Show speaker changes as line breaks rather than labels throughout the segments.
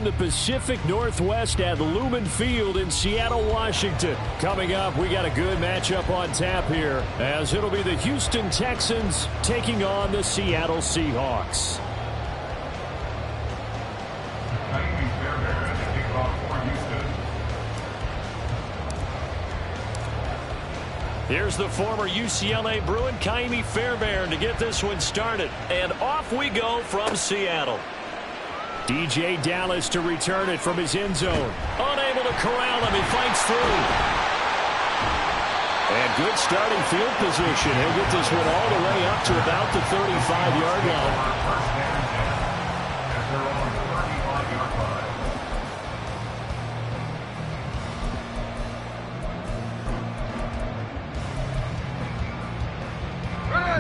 the Pacific Northwest at Lumen Field in Seattle, Washington. Coming up, we got a good matchup on tap here, as it'll be the Houston Texans taking on the Seattle Seahawks. Here's the former UCLA Bruin, Kaimi Fairbairn, to get this one started. And off we go from Seattle. DJ Dallas to return it from his end zone. Unable to corral him. He fights through. And good starting field position. He'll get this one all the way up to about the 35-yard line.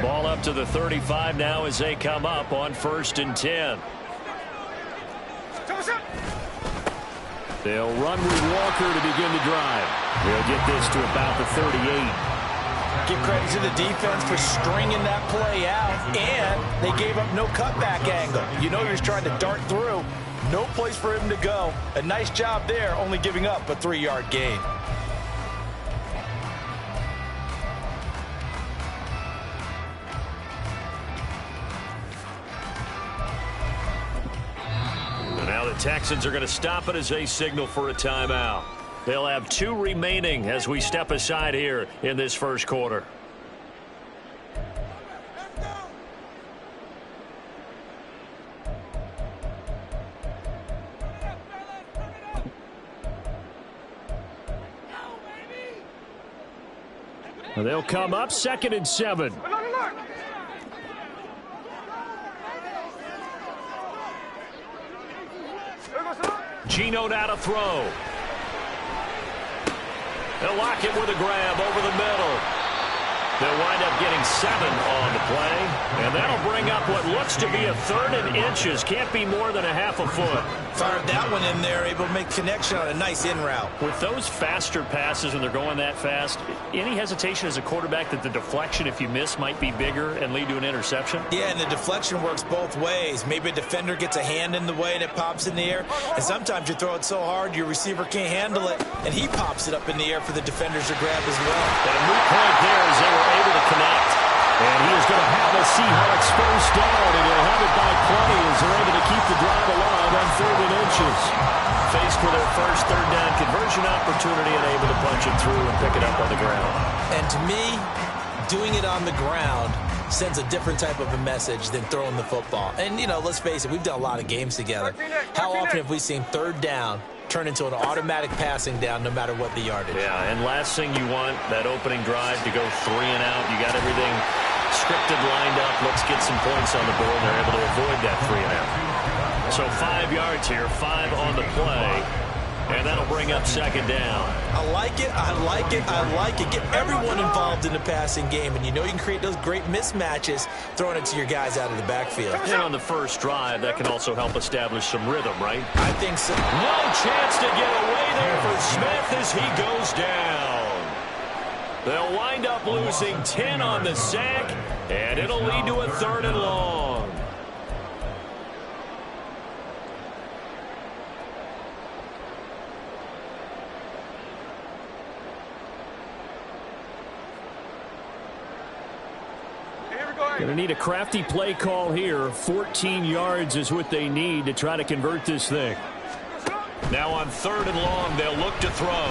Ball up to the 35 now as they come up on 1st and 10. They'll run with Walker to begin the drive. They'll get this to about the 38.
Give credit to the defense for stringing that play out, and they gave up no cutback angle. You know he was trying to dart through. No place for him to go. A nice job there, only giving up a 3-yard gain.
Texans are going to stop it as they signal for a timeout. They'll have 2 remaining as we step aside here in this first quarter. They'll come up 2nd and 7. Gino now to throw. They'll lock it with a grab over the middle. They'll wind up getting 7 on the play, and that'll bring up what looks to be a 3rd and inches. Can't be more than a half a foot.
Fired that one in there, able to make connection on a nice in route.
With those faster passes when they're going that fast, any hesitation as a quarterback that the deflection, if you miss, might be bigger and lead to an interception?
Yeah, and the deflection works both ways. Maybe a defender gets a hand in the way and it pops in the air, and sometimes you throw it so hard your receiver can't handle it, and he pops it up in the air for the defenders to grab as well.
And a moot point there as they were able to connect. And he is going to have a Seahawks first down, and he'll have it by plenty as they're able to keep the drive alive on 3rd and inches. Faced with their first 3rd down conversion opportunity and able to punch it through and pick it up on the ground.
And to me, doing it on the ground sends a different type of a message than throwing the football. And, you know, let's face it, we've done a lot of games together. How often have we seen 3rd down turn into an automatic passing down no matter what the yardage?
Yeah, and last thing you want, that opening drive to go 3 and out. You got everything scripted, lined up. Let's get some points on the board. They're able to avoid that 3 and out. So 5 yards here, 5 on the play. And that'll bring up 2nd down.
I like it, I like it, I like it. Get everyone involved in the passing game, and you know you can create those great mismatches throwing it to your guys out of the backfield.
And on the first drive, that can also help establish some rhythm, right?
I think so.
No chance to get away there for Smith as he goes down. They'll wind up losing 10 on the sack, and it'll lead to a 3rd and long. Going to need a crafty play call here. 14 yards is what they need to try to convert this thing. Now on 3rd and long, they'll look to throw.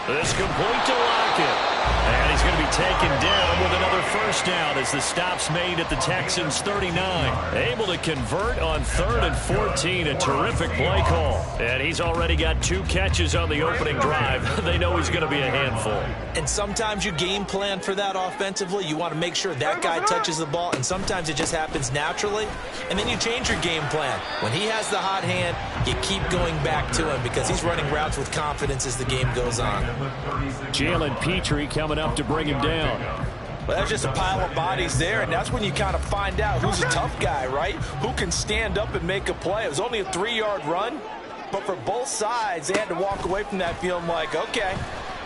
This complete to Lockett. And he's going to be taken down with another first down as the stop's made at the Texans' 39. Able to convert on 3rd and 14. A terrific play call. And he's already got 2 catches on the opening drive. They know he's going to be a handful.
And sometimes you game plan for that offensively. You want to make sure that guy touches the ball, and sometimes it just happens naturally. And then you change your game plan. When he has the hot hand, you keep going back to him because he's running routes with confidence as the game goes on.
Jalen Petrie coming up to bring him down.
Well, that's just a pile of bodies there, and that's when you kind of find out who's a tough guy, right? Who can stand up and make a play. It was only a 3-yard run, but for both sides, they had to walk away from that feeling like, okay,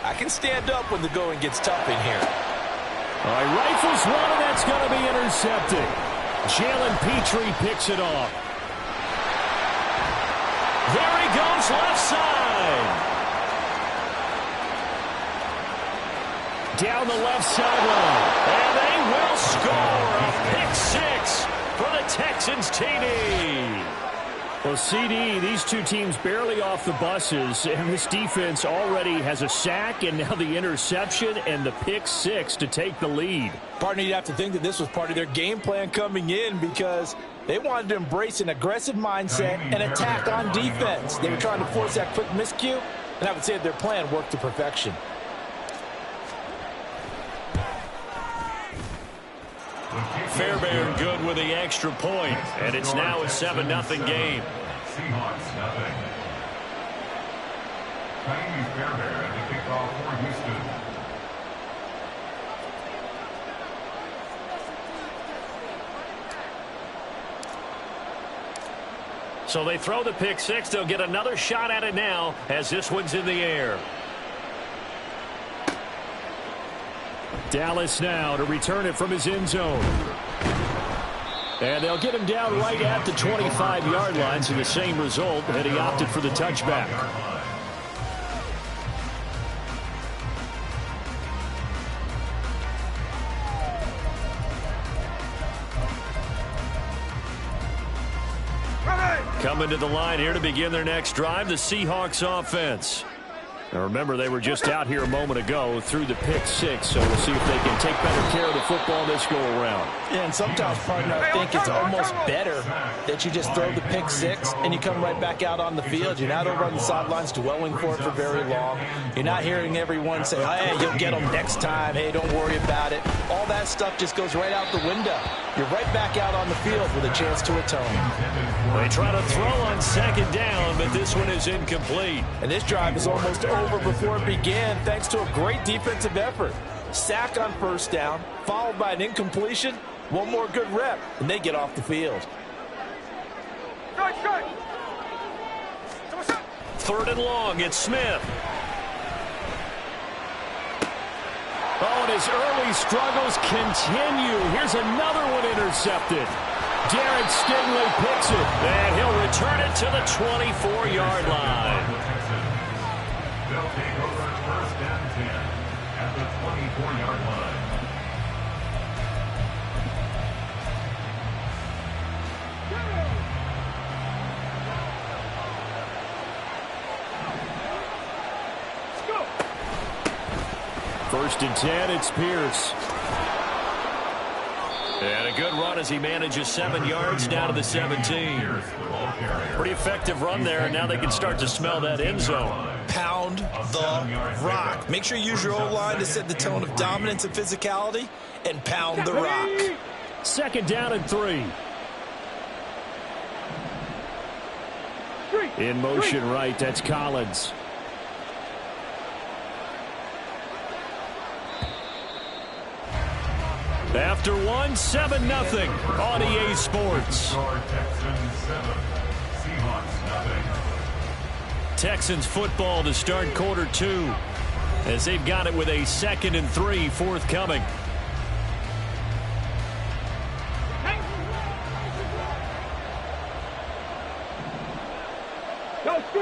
I can stand up when the going gets tough in here.
All right, rifles one, and that's going to be intercepted. Jalen Petrie picks it off. goes left side. Down the left sideline. And they will score a pick six for the Texans TD. Well, CD, these two teams barely off the buses, and this defense already has a sack and now the interception and the pick six to take the lead.
Partner, you'd have to think that this was part of their game plan coming in because they wanted to embrace an aggressive mindset and attack on defense. They were trying to force that quick miscue, and I would say that their plan worked to perfection.
Fairbairn good with the extra point, and it's now a 7-0 game.
Seahawks nothing. Tiny Fairbairn at the kickoff for Houston.
So they throw the pick six. They'll get another shot at it now as this one's in the air. Dallas now to return it from his end zone. And they'll get him down right at the 25-yard line, so the same result, and he opted for the touchback. Coming to the line here to begin their next drive, the Seahawks offense. Now remember, they were just out here a moment ago through the pick six, so we'll see if they can take better care of the football this go-around.
Yeah, and sometimes, partner, I think it's almost better that you just throw the pick six and you come right back out on the field. You're not over on the sidelines dwelling for it for very long. You're not hearing everyone say, hey, you'll get them next time. Hey, don't worry about it. All that stuff just goes right out the window. You're right back out on the field with a chance to atone.
They try to throw on second down, but this one is incomplete.
And this drive is almost over before it began thanks to a great defensive effort. Sack on first down, followed by an incompletion. One more good rep, and they get off the field.
Third and long, it's Smith. Oh, and his early struggles continue. Here's another one intercepted. Derek Stingley picks it, and he'll return it to the 24-yard line.
They'll take over first and 10 at the 24-yard line.
First and 10, it's Pierce. And a good run as he manages 7 yards down to the 17. Pretty effective run there, and now they can start to smell that end zone.
Pound the rock. Make sure you use your O-line to set the tone of dominance and physicality, and pound the rock.
Second down and 3. In motion right, that's Collins. After one, 7-0 on EA Sports. Texans football to start quarter 2 as they've got it with a 2nd and 3 forthcoming.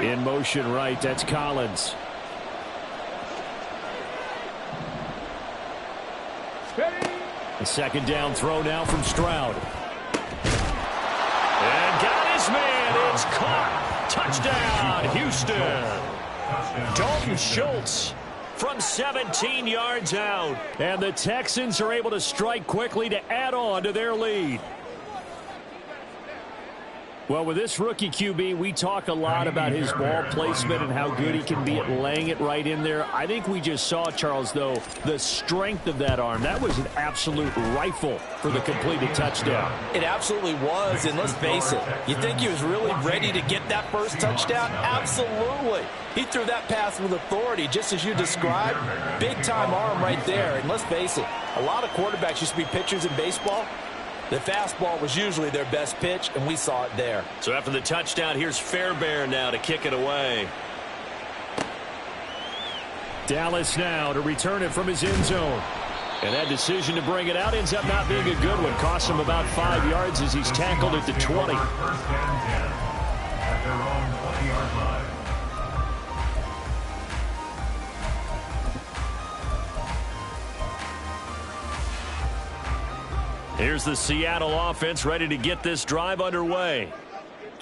In motion right, that's Collins. The second down throw now from Stroud. And got his man. It's caught. Touchdown, Houston. Dalton Schultz from 17 yards out. And the Texans are able to strike quickly to add on to their lead. Well, with this rookie QB, we talk a lot about his ball placement and how good he can be at laying it right in there. I think we just saw, Charles, though, the strength of that arm. That was an absolute rifle for the completed touchdown.
It absolutely was, and let's face it, you think he was really ready to get that first touchdown? Absolutely. He threw that pass with authority, just as you described. Big-time arm right there, and let's face it, a lot of quarterbacks used to be pitchers in baseball. The fastball was usually their best pitch, and we saw it there.
So after the touchdown, here's Fairbairn now to kick it away. Dallas now to return it from his end zone. And that decision to bring it out ends up not being a good one. Costs him about 5 yards as he's tackled at the 20.
First and 10 at their own 20-yard line.
Here's the Seattle offense ready to get this drive underway.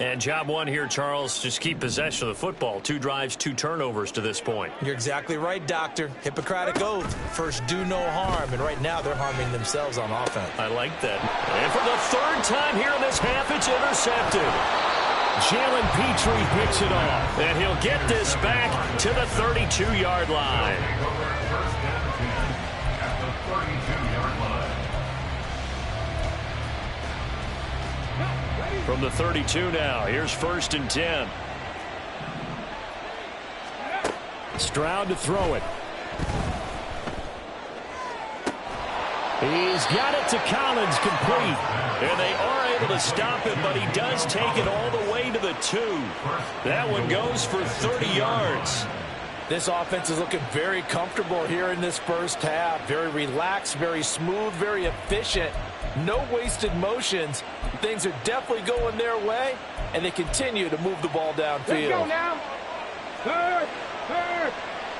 And job one here, Charles, just keep possession of the football. 2 drives, 2 turnovers to this point.
You're exactly right, Doctor. Hippocratic oath. First, do no harm. And right now, they're harming themselves on offense.
I like that. And for the 3rd time here in this half, it's intercepted. Jalen Petrie picks it off. And he'll get this back to the 32-yard line.
First down 10 at the 32-yard line.
From the 32 now, here's 1st and 10. Stroud to throw it. He's got it to Collins, complete. And they are able to stop him, but he does take it all the way to the 2. That one goes for 30 yards.
This offense is looking very comfortable here in this first half. Very relaxed, very smooth, very efficient. No wasted motions. Things are definitely going their way, and they continue to move the ball downfield.
Let's go now. Hurt.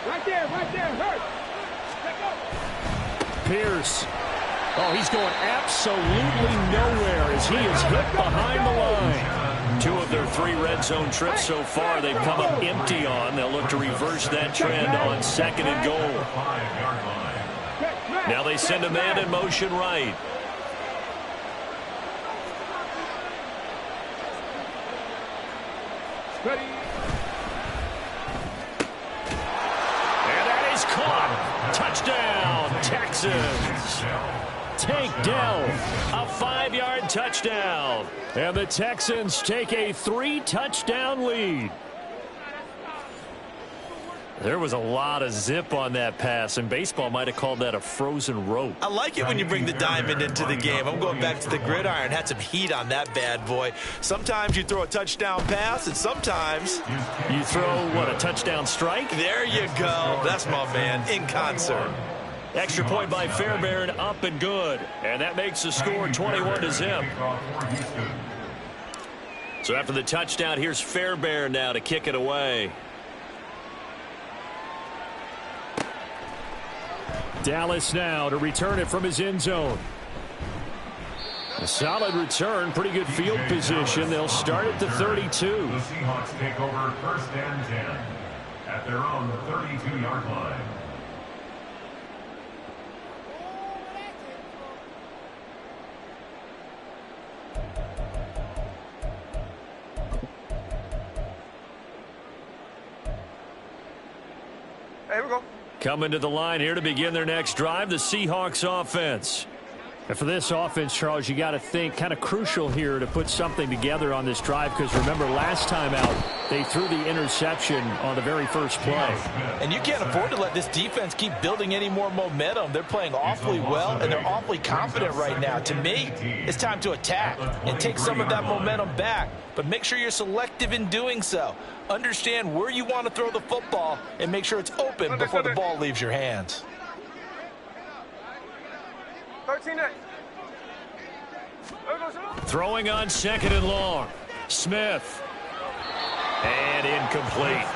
Right there, hurt. Let's go.
Pierce. Oh, he's going absolutely nowhere as he is hit behind the line. 2 of their 3 red zone trips so far they've come up empty on. They'll look to reverse that trend on 2nd and goal. Now they send a man in motion right.
Ready.
And that is caught. Touchdown, Texans. Tank Dell, a 5-yard touchdown. And the Texans take a 3-touchdown lead. There was a lot of zip on that pass, and baseball might have called that a frozen rope.
I like it when you bring the diamond into the game. I'm going back to the gridiron. Had some heat on that bad boy. Sometimes you throw a touchdown pass, and sometimes
you throw, what, a touchdown strike?
There you go. That's my man, in concert.
Extra point by Fairbairn, up and good. And that makes the score 21-0. So after the touchdown, here's Fairbairn now to kick it away. Dallas now to return it from his end zone. A solid return, pretty good field position. They'll start at the 32.
The Seahawks take over 1st and 10 at their own 32-yard line.
Here we go.
Coming to the line here to begin their next drive, the Seahawks offense. And for this offense, Charles, you got to think kind of crucial here to put something together on this drive, because remember last time out they threw the interception on the very first play.
And you can't afford to let this defense keep building any more momentum. They're playing awfully well, and they're awfully confident right now. To me, it's time to attack and take some of that momentum back, but make sure you're selective in doing so. Understand where you want to throw the football and make sure it's open before the ball leaves your hands.
13-8.
Throwing on 2nd and long. Smith. And incomplete.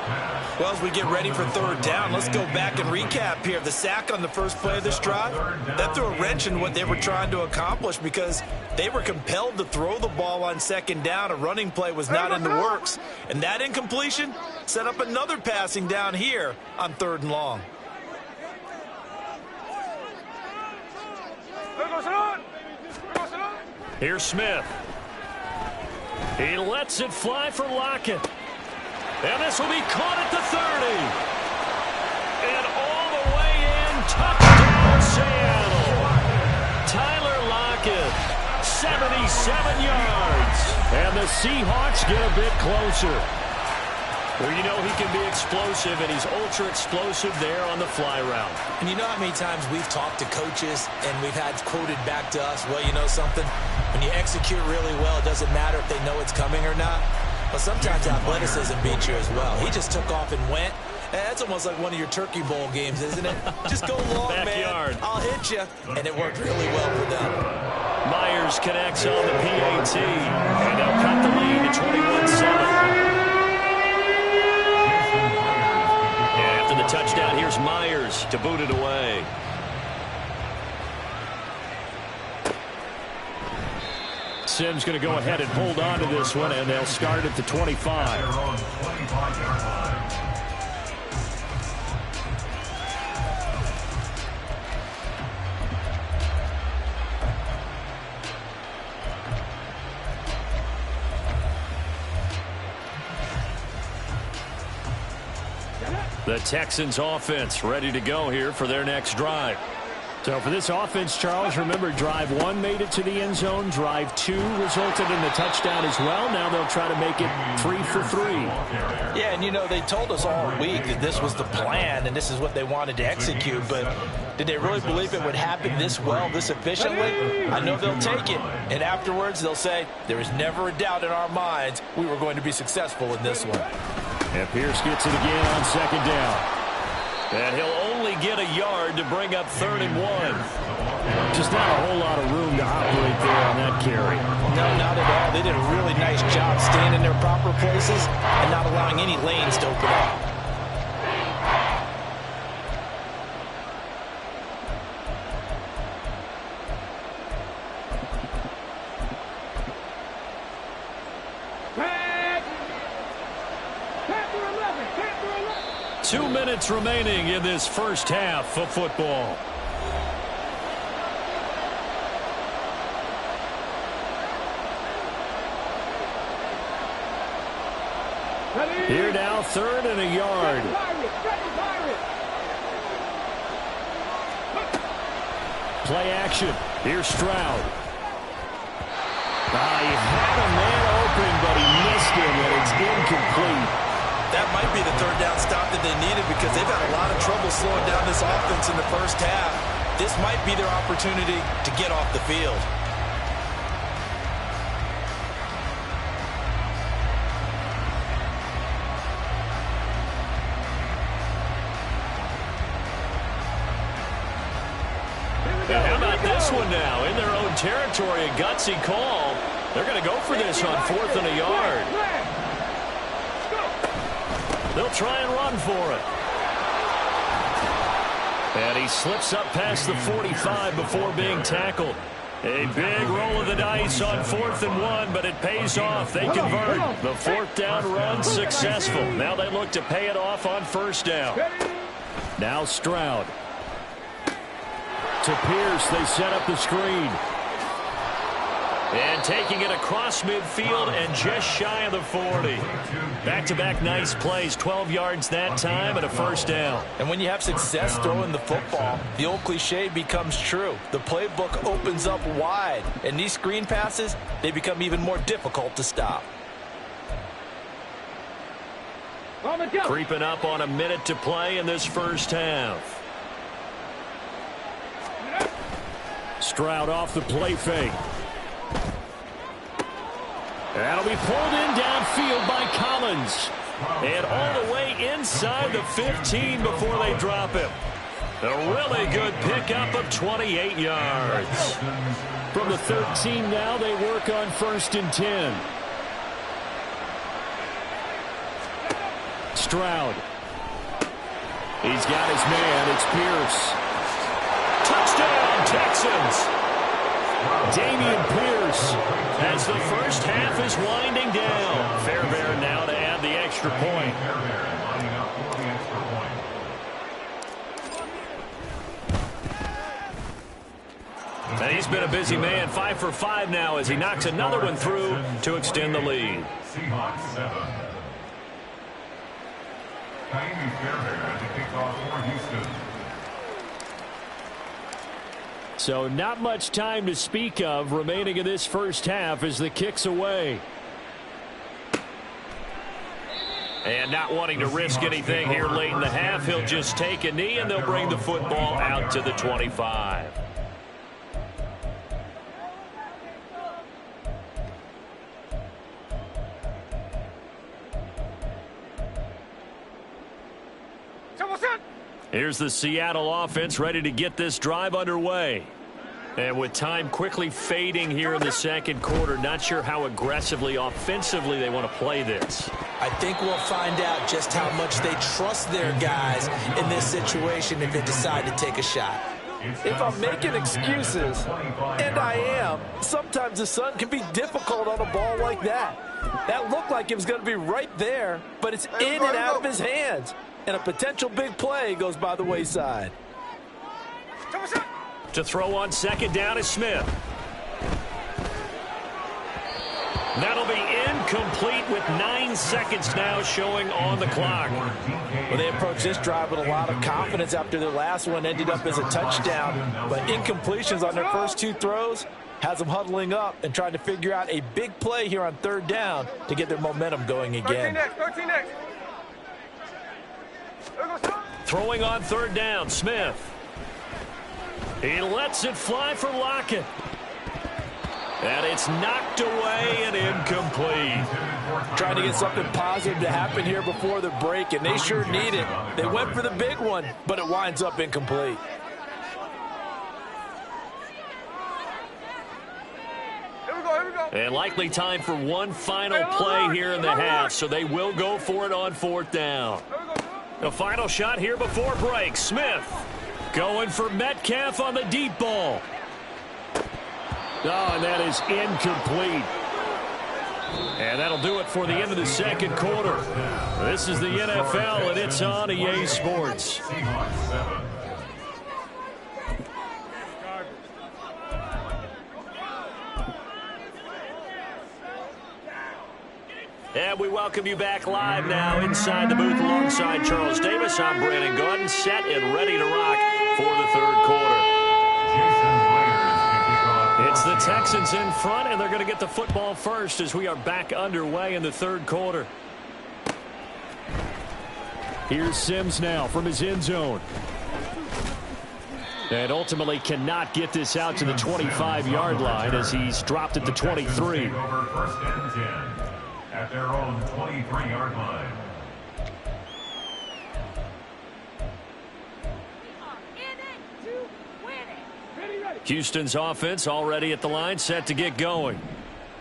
Well, as we get ready for 3rd down, let's go back and recap here. The sack on the first play of this drive, that threw a wrench in what they were trying to accomplish, because they were compelled to throw the ball on 2nd down. A running play was not in the works. And that incompletion set up another passing down here on 3rd and long.
Here's Smith. He lets it fly for Lockett. And this will be caught at the 30. And all the way in, touchdown Seattle. Tyler Lockett, 77 yards. And the Seahawks get a bit closer. Well, you know he can be explosive, and he's ultra-explosive there on the fly route.
And you know how many times we've talked to coaches and we've had quoted back to us, well, you know something? When you execute really well, it doesn't matter if they know it's coming or not. But sometimes athleticism beats you as well. He just took off and went. That's almost like one of your Turkey Bowl games, isn't it? Just go long,
Backyard.
man. I'll hit you. And it worked really well for them.
Myers connects on the PAT. And they'll cut the lead to 21-7. After the touchdown, here's Myers to boot it away. Texans going to go ahead and hold on to this one, and they'll start at the 25. The Texans offense ready to go here for their next drive. So for this offense, Charles, remember drive 1 made it to the end zone. Drive 2 resulted in the touchdown as well. Now they'll try to make it 3 for 3.
Yeah, and you know, they told us all week that this was the plan and this is what they wanted to execute, but did they really believe it would happen this well, this efficiently? I know they'll take it, and afterwards they'll say, there was never a doubt in our minds we were going to be successful in this one.
And Pierce gets it again on second down. And he'll only get a yard to bring up 3rd and 1. Just not a whole lot of room to operate there on that carry.
No, not at all. They did a really nice job staying in their proper places and not allowing any lanes to open up.
– 2 minutes remaining in this first half of football. Here now, 3rd and a yard. Play action. Here's Stroud. He had a man open, but he missed him, and it's incomplete.
That might be the 3rd down stop that they needed because they've had a lot of trouble slowing down this offense in the first half. This might be their opportunity to get off the field.
And how about this one now? In their own territory, a gutsy call. They're going to go for this on 4th and a yard. They'll try and run for it. And he slips up past the 45 before being tackled. A big roll of the dice on 4th and 1, but it pays off. They convert. The 4th down run successful. Now they look to pay it off on 1st down. Now Stroud. To Pierce, they set up the screen. And taking it across midfield and just shy of the 40. Back-to-back nice plays, 12 yards that time and a 1st down.
And when you have success throwing the football, the old cliche becomes true. The playbook opens up wide, and these screen passes, they become even more difficult to stop.
Creeping up on a minute to play in this first half. Stroud off the play fake. That'll be pulled in downfield by Collins. And all the way inside the 15 before they drop him. A really good pickup of 28 yards. From the 13 now, they work on 1st and 10. Stroud. He's got his man. It's Pierce. Touchdown, Texans. Damian Pierce as the first half is winding down. Fairbairn now to add the extra point. And he's been a busy man, 5 for 5 now as he knocks another one through to extend the lead.
Seahawks 7. Fairbairn to kick off for Houston.
So not much time to speak of remaining in this first half as the kick's away. And not wanting to risk anything here late in the half, he'll just take a knee and they'll bring the football out to the 25. Here's the Seattle offense ready to get this drive underway. And with time quickly fading here in the second quarter, not sure how aggressively, offensively they want to play this.
I think we'll find out just how much they trust their guys in this situation if they decide to take a shot. If I'm making excuses, and I am, sometimes the sun can be difficult on a ball like that. That looked like it was going to be right there, but it's in and out of his hands. And a potential big play goes by the wayside.
To throw on second down is Smith. That'll be incomplete with 9 seconds now showing on the clock.
Well, they approached this drive with a lot of confidence after their last one ended up as a touchdown. But incompletions on their first 2 throws has them huddling up and trying to figure out a big play here on third down to get their momentum going again.
13 next.
Throwing on third down, Smith. He lets it fly for Lockett. And it's knocked away and incomplete.
Trying to get something positive to happen here before the break, and they sure need it. They went for the big one, but it winds up incomplete.
Here we go.
And likely time for one final play here in the half, so they will go for it on fourth down. The final shot here before break. Smith going for Metcalf on the deep ball. Oh, and that is incomplete. And that'll do it for the end of the second quarter. This is the NFL, and it's on EA Sports. And we welcome you back live now inside the booth alongside Charles Davis. I'm Brandon Gordon, set and ready to rock for the third quarter. It's the Texans in front, and they're going to get the football first as we are back underway in the third quarter. Here's Sims now from his end zone. And ultimately cannot get this out to the 25-yard line as he's dropped at the 23.
First and 10 at their own 23-yard line.
Houston's offense already at the line, set to get going.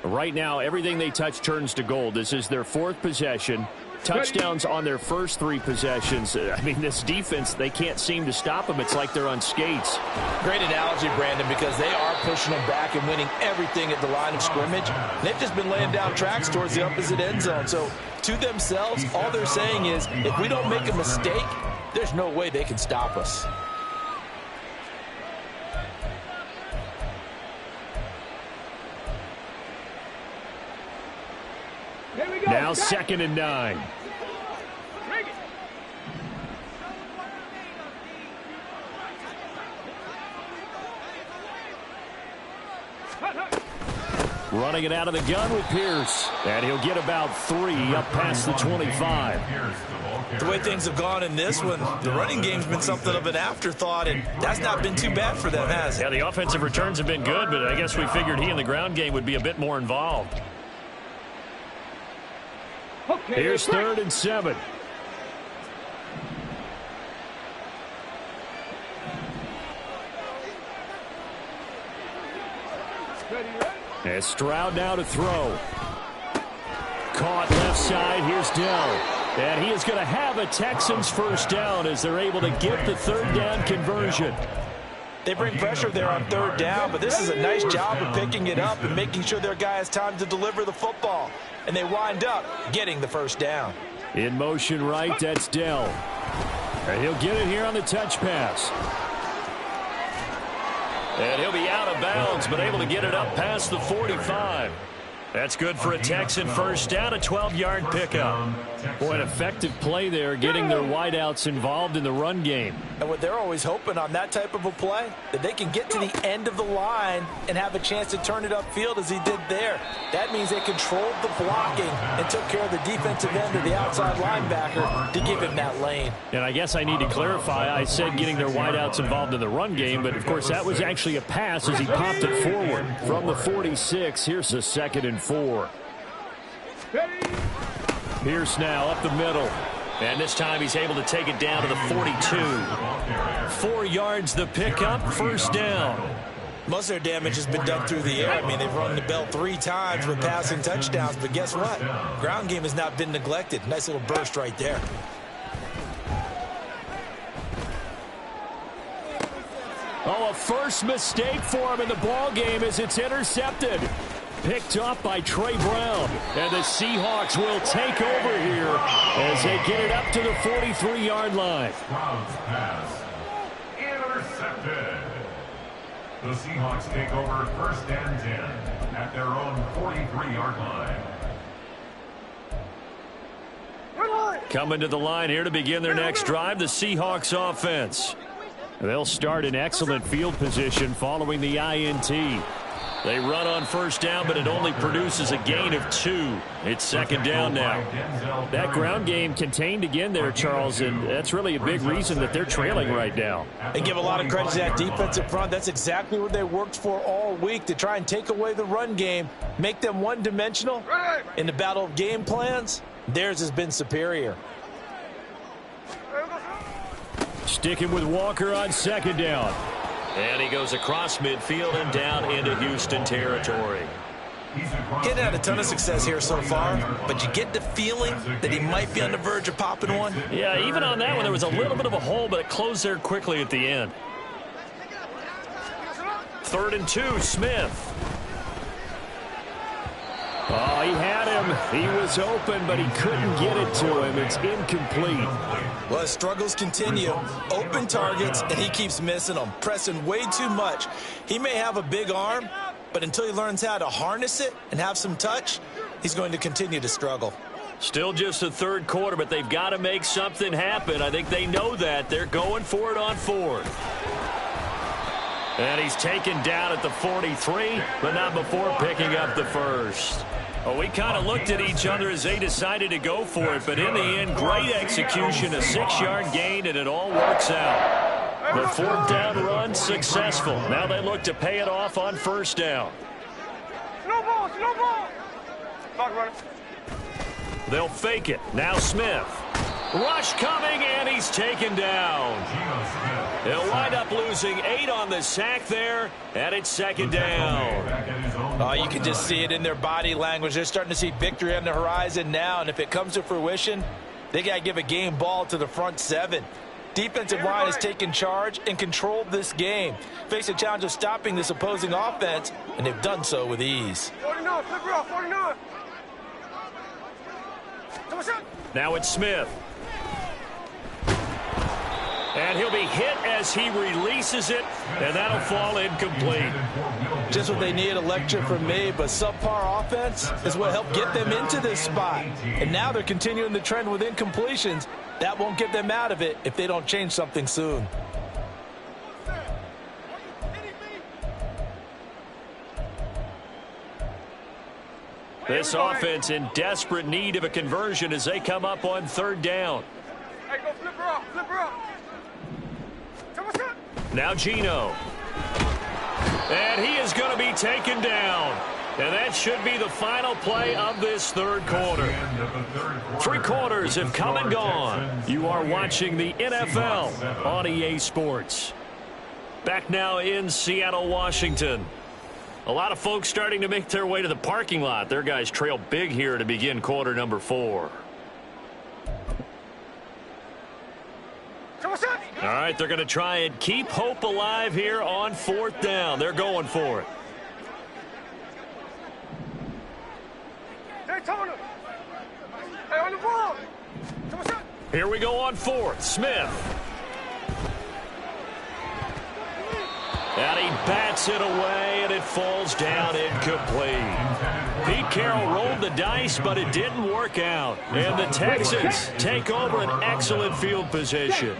Right now, everything they touch turns to gold. This is their 4th possession. Touchdowns on their first 3 possessions. I mean, this defense, they can't seem to stop them. It's like they're on skates.
Great analogy, Brandon, because they are pushing them back and winning everything at the line of scrimmage. They've just been laying down tracks towards the opposite end zone. So, to themselves, all they're saying is, if we don't make a mistake, there's no way they can stop us.
Now 2nd and 9. Running it out of the gun with Pierce. And he'll get about 3 up past the 25.
The way things have gone in this one, the running game's been something of an afterthought, and that's not been too bad for them, has it?
Yeah, the offensive returns have been good, but I guess we figured he in the ground game would be a bit more involved.
Okay,
here's 3rd and 7. And Stroud now to throw. Caught left side. Here's Dell. And he is going to have a Texans first down as they're able to get the 3rd down conversion.
They bring pressure there on 3rd down, but this is a nice job of picking it up and making sure their guy has time to deliver the football. And they wind up getting the first down.
In motion right, that's Dell. And he'll get it here on the touch pass. And he'll be out of bounds, but able to get it up past the 45. That's good for a Texan first down, a 12-yard pickup. Boy, an effective play there, getting their wideouts involved in the run game.
And what they're always hoping on that type of a play, that they can get to the end of the line and have a chance to turn it upfield as he did there. That means they controlled the blocking and took care of the defensive end of the outside linebacker to give him that lane.
And I guess I need to clarify, I said getting their wideouts involved in the run game, but of course that was actually a pass as he popped it forward. From the 46, here's a 2nd and 4. Pierce now up the middle. And this time he's able to take it down to the 42. 4 yards the pickup, first down.
Most of their damage has been done through the air. I mean, they've rung the bell 3 times with passing touchdowns. But guess what? Ground game has not been neglected. Nice little burst right there.
Oh, a first mistake for him in the ball game as it's intercepted. Picked up by Trey Brown. And the Seahawks will take over here as they get it up to the 43-yard line.
Brown's pass. Intercepted. The Seahawks take over first and 10 at their own 43-yard line.
Coming to the line here to begin their next drive, the Seahawks offense. They'll start in excellent field position following the INT. They run on first down, but it only produces a gain of 2. It's second down now. That ground game contained again there, Charles, and that's really a big reason that they're trailing right now.
And give a lot of credit to that defensive front. That's exactly what they worked for all week, to try and take away the run game, make them one-dimensional. In the battle of game plans, theirs has been superior.
Sticking with Walker on second down. And he goes across midfield and down into Houston territory.
Getting had a ton of success here so far, but you get the feeling that he might be on the verge of popping one.
Yeah, even on that one, there was a little bit of a hole, but it closed there quickly at the end. 3rd and 2, Smith. Oh, he had him. He was open, but he couldn't get it to him. It's incomplete.
Well, his struggles continue. Open targets, and he keeps missing them, pressing way too much. He may have a big arm, but until he learns how to harness it and have some touch, he's going to continue to struggle.
Still just the third quarter, but they've got to make something happen. I think they know that. They're going for it on 4th. And he's taken down at the 43, but not before picking up the first. Well, we kind of looked at each other as they decided to go for it, but in the end, great execution, a 6-yard gain, and it all works out. The 4th down run successful. Now they look to pay it off on first down.
Snowball, snowball.
They'll fake it. Now Smith. Rush coming, and he's taken down. He'll wind up losing 8 on the sack there, and it's second down.
Oh, you can just see it in their body language. They're starting to see victory on the horizon now, and if it comes to fruition, they got to give a game ball to the front 7. Defensive line has taken charge and controlled this game. Face a challenge of stopping this opposing offense, and they've done so with ease.
49, flip it off, 49.
Now it's Smith. And he'll be hit as he releases it, and that'll fall incomplete.
Just what they need, a lecture from me, but subpar offense is what helped get them into this spot. And now they're continuing the trend with incompletions. That won't get them out of it if they don't change something soon.
This offense in desperate need of a conversion as they come up on 3rd down.
Hey, go flip her off, flip her off.
Now Gino. And he is going to be taken down. And that should be the final play of this 3rd quarter. 3 quarters have come and gone. You are watching the NFL on EA Sports. Back now in Seattle, Washington. A lot of folks starting to make their way to the parking lot. Their guys trail big here to begin quarter number 4. All right, they're going to try and keep hope alive here on 4th down. They're going for it.
Hey, on the ball.
Here we go on 4th. Smith. And he bats it away, and it falls down incomplete. Pete Carroll rolled the dice, but it didn't work out. And the Texans take over an excellent field position.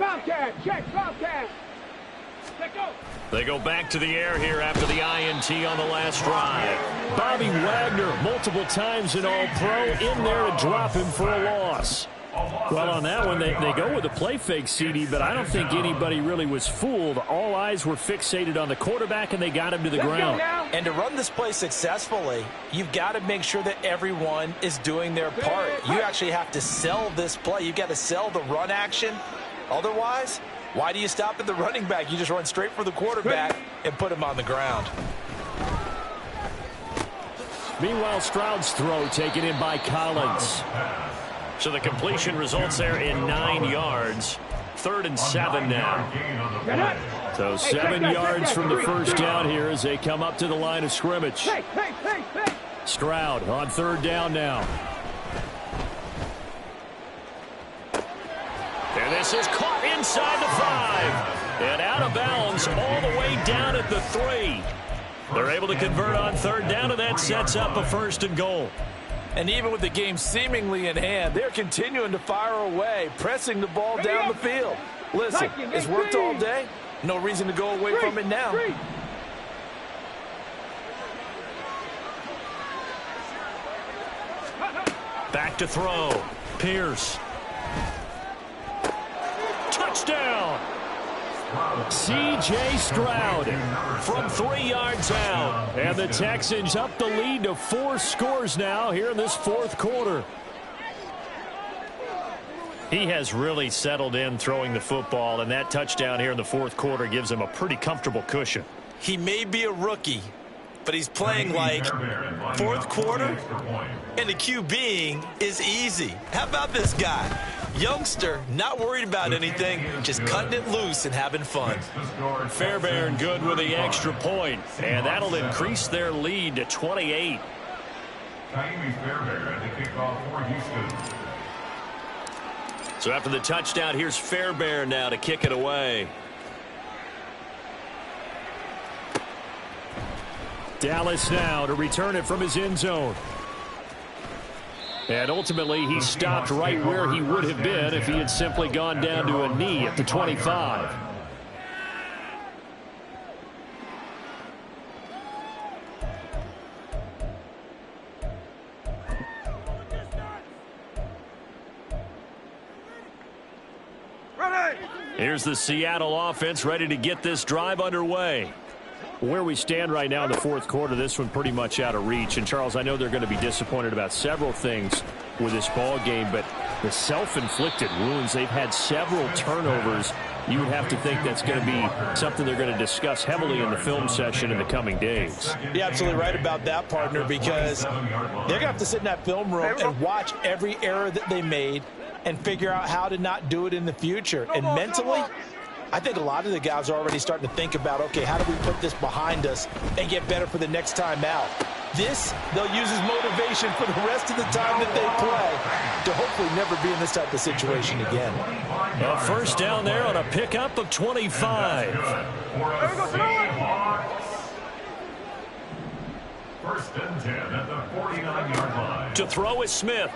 They go back to the air here after the INT on the last drive. Bobby Wagner, multiple times an All-Pro, in there to drop him for a loss. Well, on that one, they go with a play fake, CD, but I don't think anybody really was fooled. All eyes were fixated on the quarterback, and they got him to the ground.
And to run this play successfully, you've got to make sure that everyone is doing their part. You actually have to sell this play. You've got to sell the run action. Otherwise, why do you stop at the running back? You just run straight for the quarterback and put him on the ground.
Meanwhile, Stroud's throw taken in by Collins. So the completion results there in 9 yards. 3rd and 7 now. So 7 yards from the first down here as they come up to the line of scrimmage. Stroud on third down now. And this is caught inside the 5. And out of bounds all the way down at the 3. They're able to convert on third down, and that sets up a 1st and goal.
And even with the game seemingly in hand, they're continuing to fire away, pressing the ball down the field. Listen, it's worked all day. No reason to go away from it now.
Back to throw. Pierce. Touchdown. C.J. Stroud from 3 yards out. And the Texans up the lead to 4 scores now here in this 4th quarter. He has really settled in throwing the football, and that touchdown here in the 4th quarter gives him a pretty comfortable cushion.
He may be a rookie, but he's playing like 4th quarter, and the QBing is easy. How about this guy? Youngster, not worried about anything, just cutting it loose and having fun.
Fairbairn good with the extra point, and that'll increase their lead to 28. So after the touchdown, here's Fairbairn now to kick it away. Dallas now to return it from his end zone. And ultimately, he stopped right where he would have been if he had simply gone down to a knee at the 25. Here's the Seattle offense ready to get this drive underway. Where we stand right now in the 4th quarter, this one pretty much out of reach. And, Charles, I know they're going to be disappointed about several things with this ball game, but the self-inflicted wounds, they've had several turnovers. You would have to think that's going to be something they're going to discuss heavily in the film session in the coming days.
You're absolutely right about that, partner, because they're going to have to sit in that film room and watch every error that they made and figure out how to not do it in the future. And mentally, I think a lot of the guys are already starting to think about, okay, how do we put this behind us and get better for the next time out? This, they'll use as motivation for the rest of the time that they play to hopefully never be in this type of situation again.
A first down there on a pickup of 25.
First and 10 at the 49-yard line.
To throw is Smith.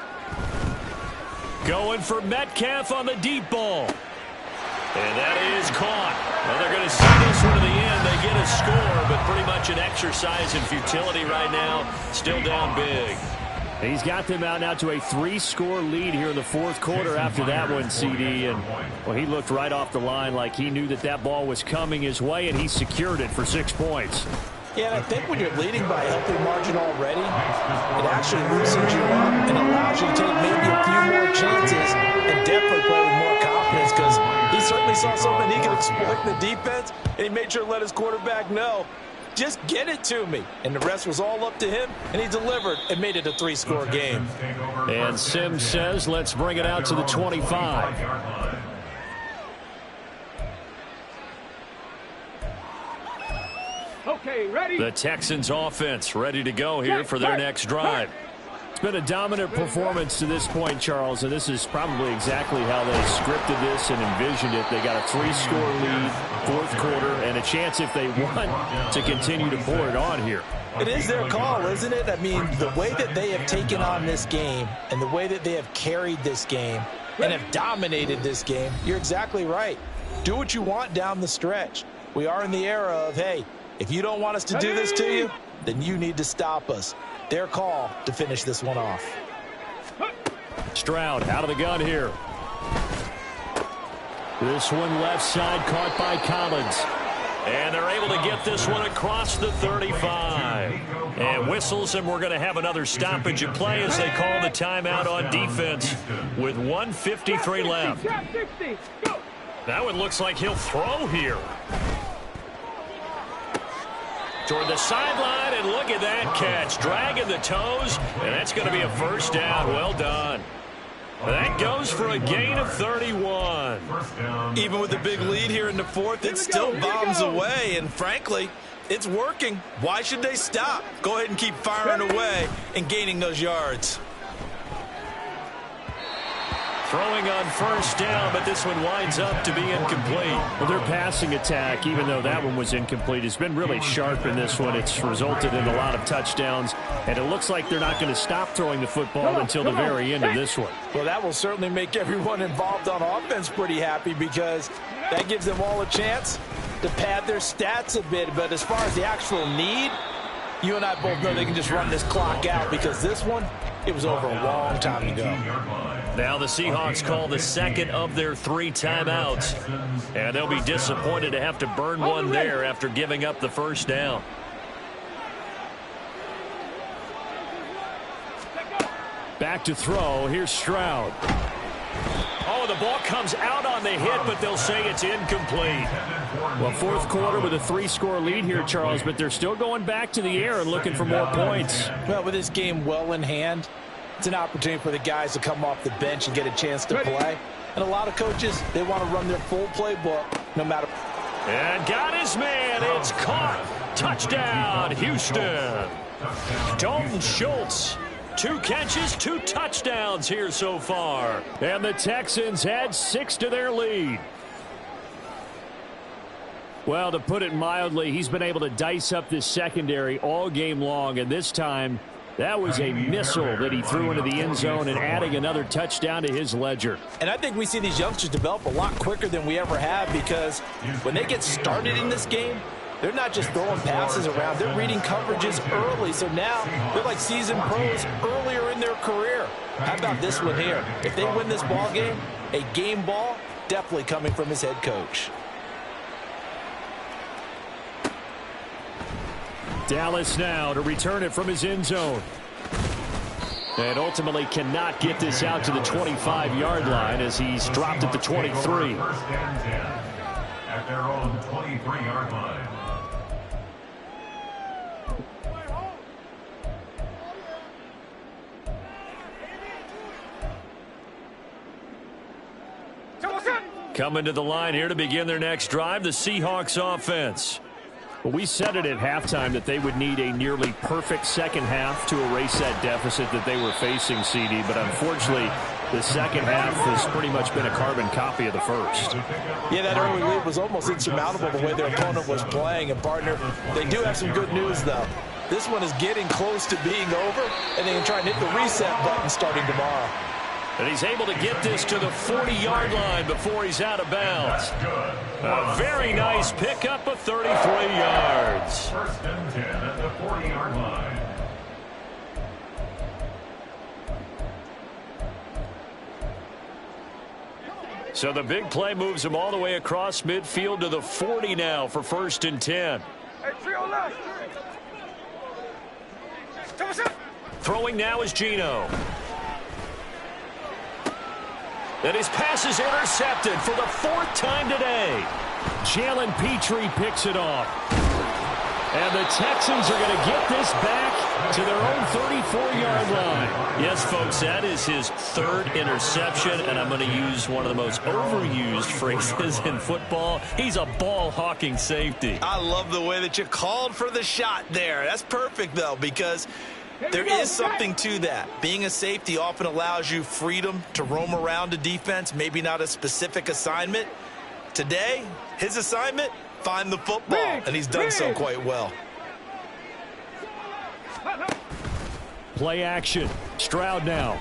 Going for Metcalf on the deep ball. And that is caught. Well, they're going to see this one to the end. They get a score, but pretty much an exercise in futility right now. Still down big. He's got them out now to a 3-score lead here in the 4th quarter after that one, CD. And, well, he looked right off the line like he knew that that ball was coming his way, and he secured it for 6 points.
Yeah, and I think when you're leading by a healthy margin already, it actually loosens you up and allows you to take maybe a few more chances and definitely play with more confidence, because he certainly saw something he could exploit in the defense, and he made sure to let his quarterback know, just get it to me. And the rest was all up to him, and he delivered and made it a 3-score game.
And Sims says, let's bring it out to the 25.
Okay, ready?
The Texans offense ready to go here for their next drive. It's been a dominant performance to this point, Charles, and this is probably exactly how they scripted this and envisioned it. They got a 3-score lead, 4th quarter, and a chance if they want to continue to pour it on here.
It is their call, isn't it? I mean, the way that they have taken on this game and the way that they have carried this game and have dominated this game, you're exactly right. Do what you want down the stretch. We are in the era of, hey, if you don't want us to do this to you, then you need to stop us. Their call to finish this one off.
Stroud out of the gun here. This one left side caught by Collins. And they're able to get this one across the 35. And whistles, and we're going to have another stoppage of play as they call the timeout on defense with 1:53 left. That one looks like he'll throw here. Toward the sideline, and look at that catch. Dragging the toes, and that's going to be a first down. Well done. That goes for a gain of 31.
Even with the big lead here in the fourth, it still bombs away, and frankly, it's working. Why should they stop? Go ahead and keep firing away and gaining those yards.
Throwing on first down, but this one winds up to be incomplete.
Well, their passing attack, even though that one was incomplete, has been really sharp in this one. It's resulted in a lot of touchdowns, and it looks like they're not going to stop throwing the football until the very end of this one.
Well, that will certainly make everyone involved on offense pretty happy because that gives them all a chance to pad their stats a bit. But as far as the actual need, you and I both know they can just run this clock out because this one, it was over a long time ago.
Now the Seahawks call the second of their 3 timeouts, and they'll be disappointed to have to burn one there after giving up the first down.
Back to throw. Here's Stroud.
Oh, the ball comes out on the hit, but they'll say it's incomplete.
Well, fourth quarter with a 3-score lead here, Charles, but they're still going back to the air and looking for more points.
Well, with this game well in hand, it's an opportunity for the guys to come off the bench and get a chance to play. And a lot of coaches, they want to run their full playbook no matter.
And got his man. It's caught. Touchdown, Houston. Dalton Schultz. 2 catches, 2 touchdowns here so far.
And the Texans add 6 to their lead. Well, to put it mildly, he's been able to dice up this secondary all game long, and this time that was a missile that he threw into the end zone and adding another touchdown to his ledger.
And I think we see these youngsters develop a lot quicker than we ever have because when they get started in this game, they're not just throwing passes around. They're reading coverages early. So now they're like seasoned pros earlier in their career. How about this one here? If they win this ball game, a game ball definitely coming from his head coach.
Dallas now to return it from his end zone. And ultimately cannot get this out to the 25-yard line as he's dropped at the 23.
First and 10 at their own 23-yard line.
Coming to the line here to begin their next drive, the Seahawks offense.
Well, we said it at halftime that they would need a nearly perfect second half to erase that deficit that they were facing, CD. But unfortunately, the second half has pretty much been a carbon copy of the first.
Yeah, that early lead was almost insurmountable the way their opponent was playing. And, partner, they do have some good news, though. This one is getting close to being over, and they can try and hit the reset button starting tomorrow.
And he's able to get this to the 40-yard line before he's out of bounds. A very nice pickup of 33 yards.
First and 10 at the 40-yard line.
So the big play moves him all the way across midfield to the 40 now for first and 10. Throwing now is Geno. And his pass is intercepted for the 4th time today.
Jalen Petrie picks it off. And the Texans are going to get this back to their own 34-yard line.
Yes, folks, that is his 3rd interception, and I'm going to use one of the most overused phrases in football. He's a ball-hawking safety.
I love the way that you called for the shot there. That's perfect, though, because there is something to that. Being a safety often allows you freedom to roam around a defense, maybe not a specific assignment. Today, his assignment, find the football, and he's done so quite well.
Play action. Stroud now.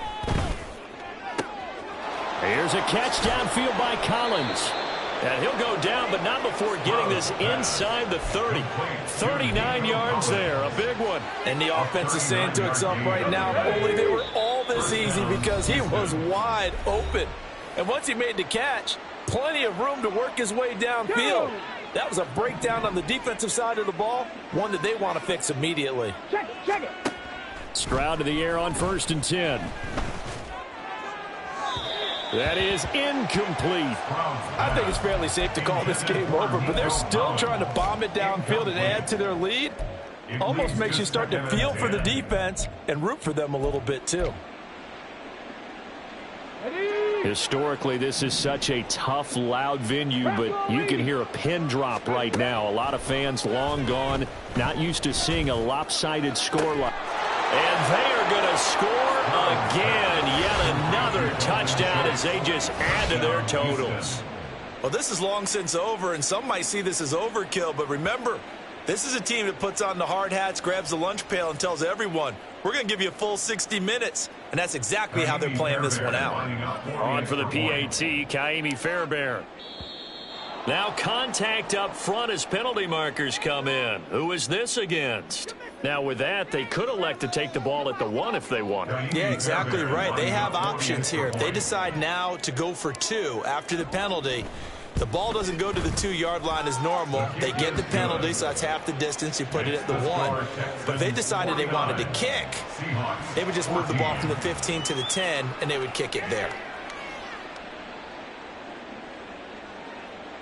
Here's a catch downfield by Collins.
And he'll go down, but not before getting this inside the 30. 39 yards there, a big one.
And the offense is saying to itself right now, only they were all this easy because he was wide open. And once he made the catch, plenty of room to work his way downfield. That was a breakdown on the defensive side of the ball, one that they want to fix immediately.
Check it.
Stroud to the air on first and 10. That is incomplete.
I think it's fairly safe to call this game over, but they're still trying to bomb it downfield and add to their lead. Almost makes you start to feel for the defense and root for them a little bit, too.
Historically, this is such a tough, loud venue, but you can hear a pin drop right now. A lot of fans long gone, not used to seeing a lopsided scoreline.
And they are going to score again. Yet another touchdown as they just add to their totals.
Well, this is long since over, and some might see this as overkill. But remember, this is a team that puts on the hard hats, grabs the lunch pail, and tells everyone, we're going to give you a full 60 minutes. And that's exactly how they're playing this one out.
On for the PAT, Kaimi Fairbairn. Now contact up front as penalty markers come in. Who is this against? Now with that, they could elect to take the ball at the 1 if they want.
Yeah, exactly right. They have options here. If they decide now to go for 2 after the penalty, the ball doesn't go to the 2-yard line as normal. They get the penalty, so that's half the distance. You put it at the 1. But if they decided they wanted to kick, they would just move the ball from the 15 to the 10, and they would kick it there.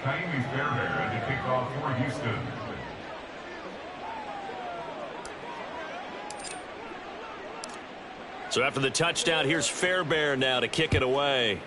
Kaimi Fairbairn to kick off for Houston.
So after the touchdown, here's Fairbairn now to kick it away.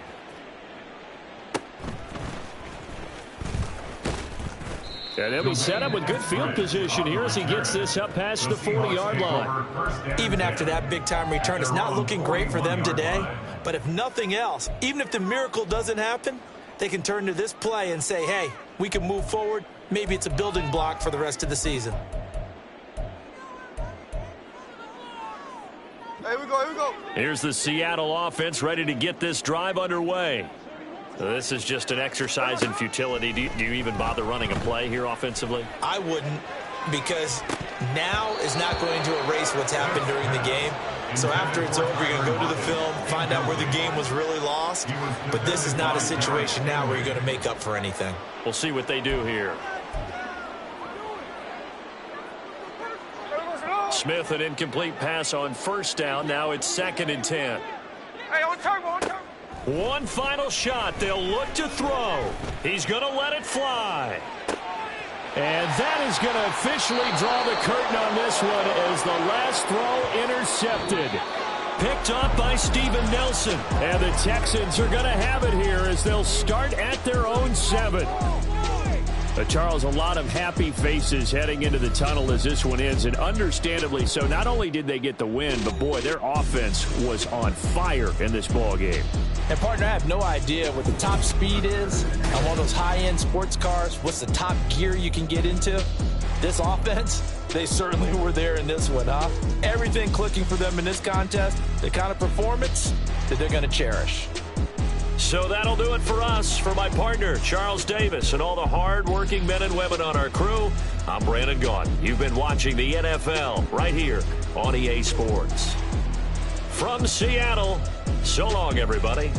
And he'll be set up with good field position here as he gets this up past the 40-yard line.
Even after that big-time return, it's not looking great for them today. But if nothing else, even if the miracle doesn't happen, they can turn to this play and say, hey, we can move forward. Maybe it's a building block for the rest of the season.
Here we go, here we go.
Here's the Seattle offense ready to get this drive underway. This is just an exercise in futility. Do you even bother running a play here offensively?
I wouldn't, because now is not going to erase what's happened during the game. So after it's over, you're going to go to the film, find out where the game was really lost. But this is not a situation now where you're going to make up for anything.
We'll see what they do here. Smith, an incomplete pass on first down. Now it's 2nd and 10.
Hey, on turn, on turn.
One final shot. They'll look to throw. He's going to let it fly. And that is going to officially draw the curtain on this one as the last throw intercepted. Picked up by Steven Nelson. And the Texans are going to have it here as they'll start at their own 7. Charles, a lot of happy faces heading into the tunnel as this one ends, and understandably so. Not only did they get the win, but boy, their offense was on fire in this ball game.
And partner, I have no idea what the top speed is on one of those high-end sports cars. What's the top gear you can get into? This offense, they certainly were there in this one, huh? Everything clicking for them in this contest, the kind of performance that they're going to cherish.
So that'll do it for us. For my partner, Charles Davis, and all the hard-working men and women on our crew, I'm Brandon Gaudin. You've been watching the NFL right here on EA Sports. From Seattle, so long, everybody.